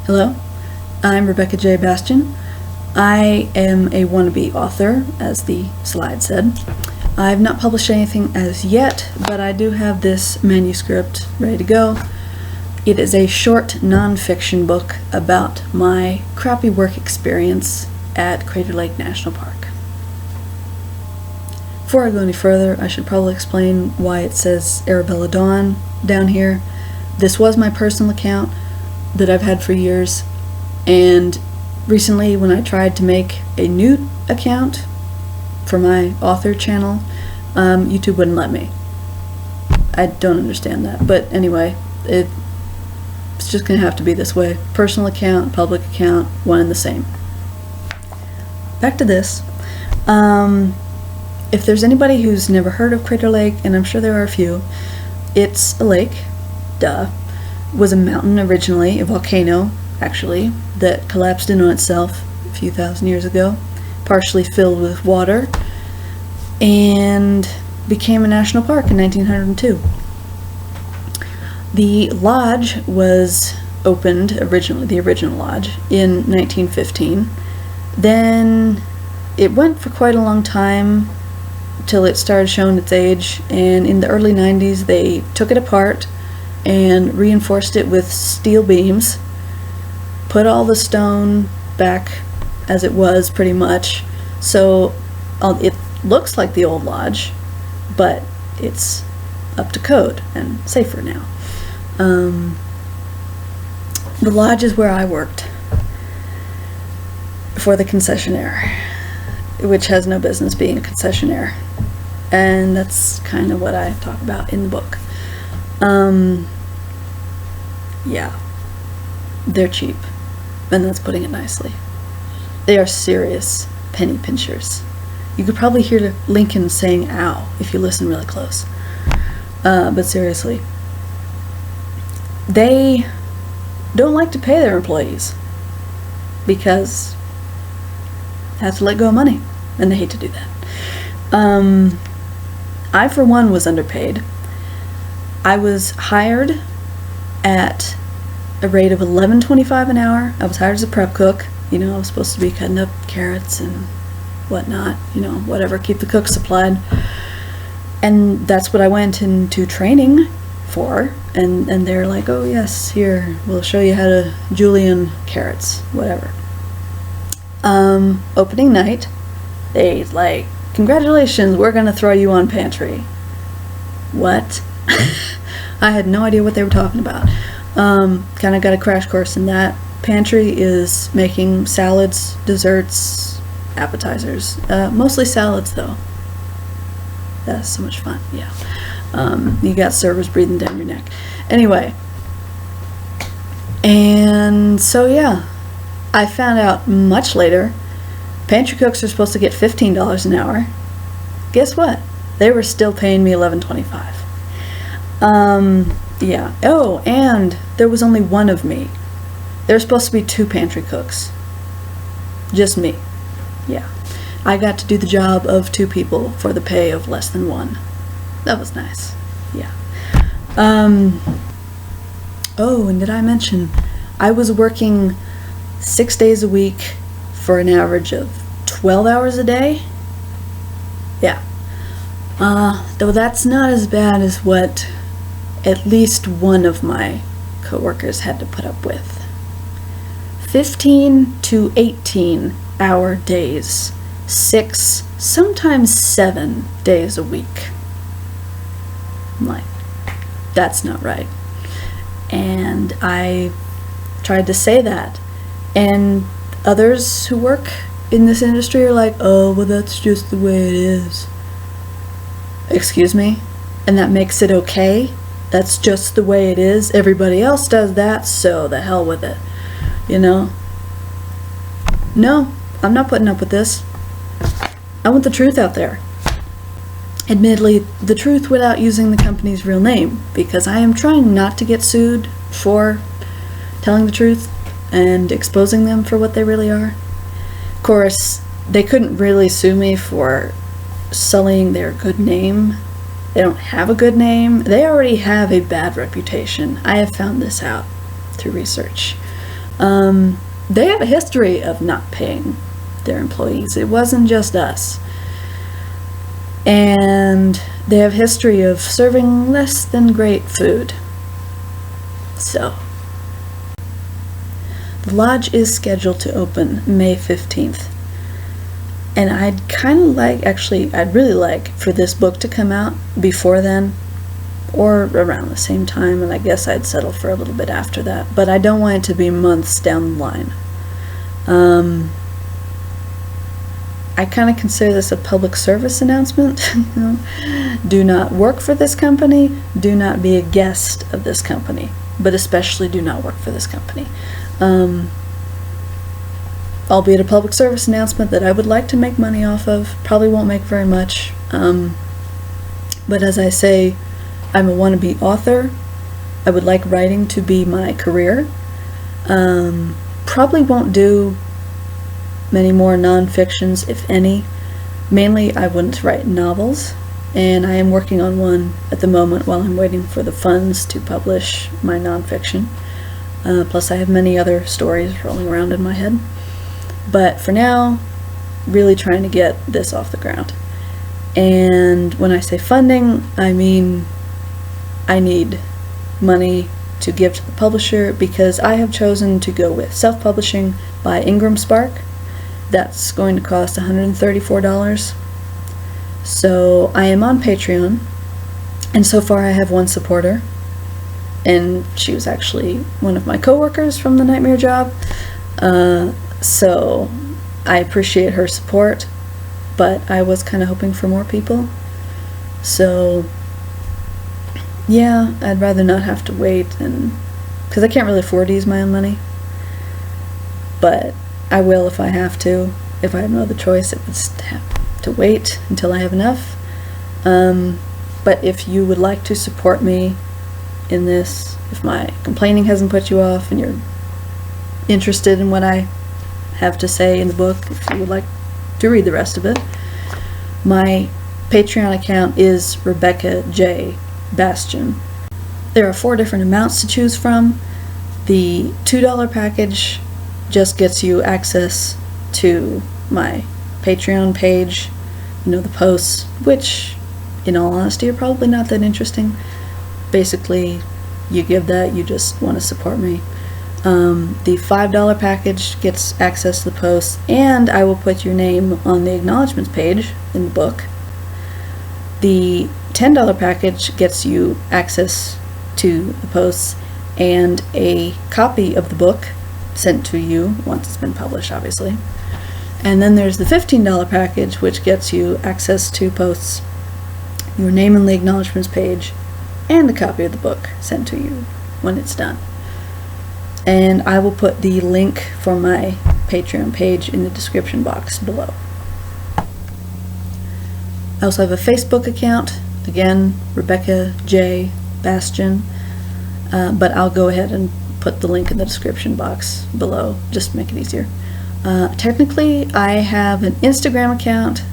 Hello, I'm Rebecca J. Bastian. I am a wannabe author, as the slide said. I've not published anything as yet, but I do have this manuscript ready to go. It is a short non-fiction book about my crappy work experience at Crater Lake National Park. Before I go any further, I should probably explain why it says Arabella Dawn down here. This was my personal account that I've had for years, and recently when I tried to make a new account for my author channel, YouTube wouldn't let me. I don't understand that, but anyway, it's just gonna have to be this way. Personal account, public account, one and the same. Back to this. If there's anybody who's never heard of Crater Lake, and I'm sure there are a few, it's a lake, duh. Was a mountain originally, a volcano actually, that collapsed in on itself a few thousand years ago, partially filled with water, and became a national park in 1902. The lodge was opened originally, the original lodge, in 1915. Then it went for quite a long time till it started showing its age, and in the early 90s they took it apart and reinforced it with steel beams, put all the stone back as it was pretty much, so it looks like the old lodge, but it's up to code and safer now. The lodge is where I worked for the concessionaire, which has no business being a concessionaire, and that's kind of what I talk about in the book. Yeah, they're cheap, and that's putting it nicely. They are serious penny pinchers. You could probably hear Lincoln saying ow if you listen really close. But seriously, they don't like to pay their employees because they have to let go of money, and they hate to do that. I, for one, was underpaid. I was hired at a rate of $11.25 an hour. I was hired as a prep cook. You know, I was supposed to be cutting up carrots and whatnot, you know, whatever, keep the cook supplied. And that's what I went into training for. And they're like, oh yes, here, we'll show you how to julienne carrots, whatever. Opening night, they like, congratulations, we're gonna throw you on pantry. What? I had no idea what they were talking about. Kind of got a crash course in that. Pantry is making salads, desserts, appetizers. Mostly salads though. That's so much fun, yeah. You got servers breathing down your neck. Anyway. And so yeah, I found out much later, pantry cooks are supposed to get $15 an hour. Guess what? They were still paying me $11.25. Yeah. Oh, and there was only one of me. There were supposed to be 2 pantry cooks. Just me. Yeah. I got to do the job of 2 people for the pay of less than 1. That was nice. Yeah. Oh, and did I mention I was working 6 days a week for an average of 12 hours a day? Yeah. Though that's not as bad as what at least one of my coworkers had to put up with. 15 to 18 hour days, 6, sometimes 7 days a week. I'm like, that's not right. And I tried to say that, and others who work in this industry are like, oh, well, that's just the way it is. Excuse me? And that makes it okay? That's just the way it is? Everybody else does that, so the hell with it. You know? No, I'm not putting up with this. I want the truth out there. Admittedly, the truth without using the company's real name, because I am trying not to get sued for telling the truth and exposing them for what they really are. Of course, they couldn't really sue me for sullying their good name. They don't have a good name. They already have a bad reputation. I have found this out through research. They have a history of not paying their employees. It wasn't just us. And they have a history of serving less than great food. So, the lodge is scheduled to open May 15th. And I'd kind of like, actually, I'd really like for this book to come out before then, or around the same time, and I guess I'd settle for a little bit after that. But I don't want it to be months down the line. I kind of consider this a public service announcement. Do not work for this company. Do not be a guest of this company. But especially do not work for this company. Albeit a public service announcement that I would like to make money off of. Probably won't make very much. But as I say, I'm a wannabe author. I would like writing to be my career. Probably won't do many more non-fictions, if any. Mainly, I wouldn't write novels, and I am working on one at the moment while I'm waiting for the funds to publish my non-fiction. Plus, I have many other stories rolling around in my head. But for now, really trying to get this off the ground. And when I say funding, I mean I need money to give to the publisher, because I have chosen to go with self-publishing by Ingram Spark. That's going to cost $134. So I am on Patreon, and so far I have one supporter, and she was actually one of my coworkers from the Nightmare Job. So I appreciate her support, but I was kind of hoping for more people. So yeah, I'd rather not have to wait, and because I can't really afford to use my own money. But I will if I have to. If I have no other choice, it would just have to wait until I have enough. But if you would like to support me in this, if my complaining hasn't put you off and you're interested in what I have to say in the book, if you would like to read the rest of it, my Patreon account is Rebecca J. Bastion. There are 4 different amounts to choose from. The $2 package just gets you access to my Patreon page, the posts, which in all honesty are probably not that interesting. Basically, you give that, you just want to support me. The $5 package gets access to the posts, and I will put your name on the acknowledgments page in the book. The $10 package gets you access to the posts and a copy of the book sent to you once it's been published, obviously. And then there's the $15 package, which gets you access to posts, your name in the acknowledgments page, and a copy of the book sent to you when it's done. And I will put the link for my Patreon page in the description box below. I also have a Facebook account, again, Rebecca J. Bastion, but I'll go ahead and put the link in the description box below, just to make it easier. Technically, I have an Instagram account,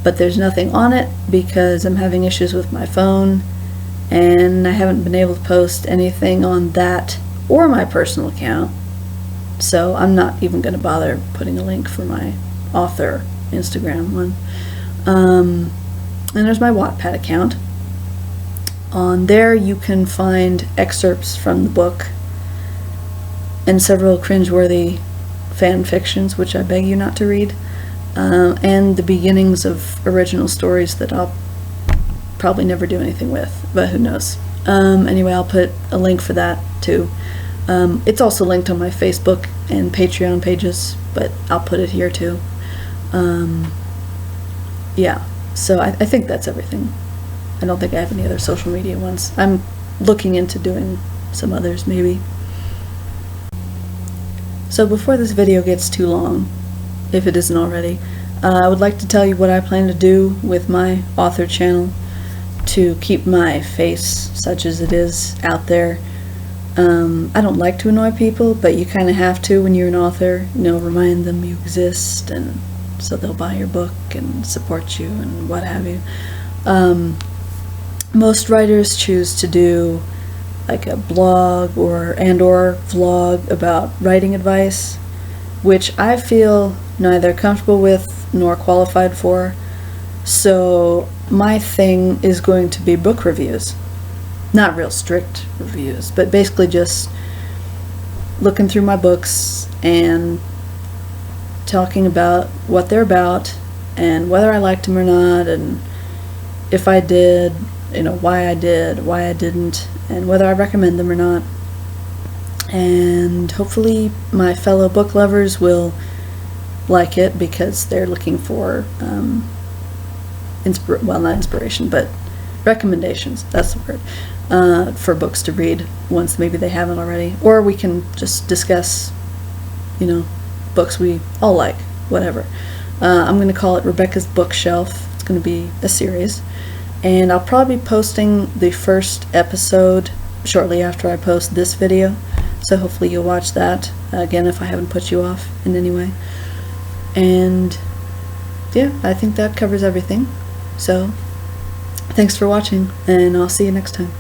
but there's nothing on it because I'm having issues with my phone, and I haven't been able to post anything on that or my personal account, so I'm not even going to bother putting a link for my author Instagram one. And there's my Wattpad account. On there you can find excerpts from the book and several cringeworthy fan fictions, which I beg you not to read, and the beginnings of original stories that I'll probably never do anything with, but who knows. Anyway, I'll put a link for that too. It's also linked on my Facebook and Patreon pages, but I'll put it here too. Yeah, so I think that's everything. I don't think I have any other social media ones. I'm looking into doing some others, maybe. So before this video gets too long, if it isn't already, I would like to tell you what I plan to do with my author channel to keep my face, such as it is, out there. I don't like to annoy people, but you kind of have to when you're an author, remind them you exist, and so they'll buy your book and support you and what have you. Most writers choose to do like a blog or vlog about writing advice, which I feel neither comfortable with nor qualified for. So my thing is going to be book reviews. Not real strict reviews, but basically just looking through my books and talking about what they're about and whether I liked them or not, and if I did, why I did, why I didn't, and whether I recommend them or not. And hopefully my fellow book lovers will like it, because they're looking for not inspiration, but recommendations, that's the word, for books to read once maybe they haven't already. Or we can just discuss, books we all like, whatever. I'm going to call it Rebecca's Bookshelf. It's going to be a series. And I'll probably be posting the first episode shortly after I post this video. So hopefully you'll watch that, again, if I haven't put you off in any way. And yeah, I think that covers everything. So thanks for watching, and I'll see you next time.